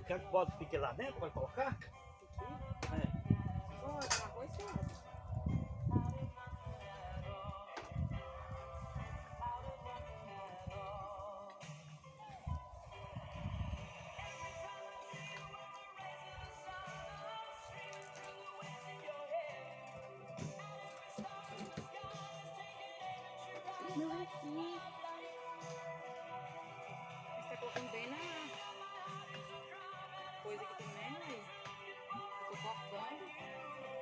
Quer que bota o pique lá dentro? Pode colocar? É. Pode, arroz pode. Não, aqui. Você tá colocando bem na coisa aqui também, aí. Tô cortando.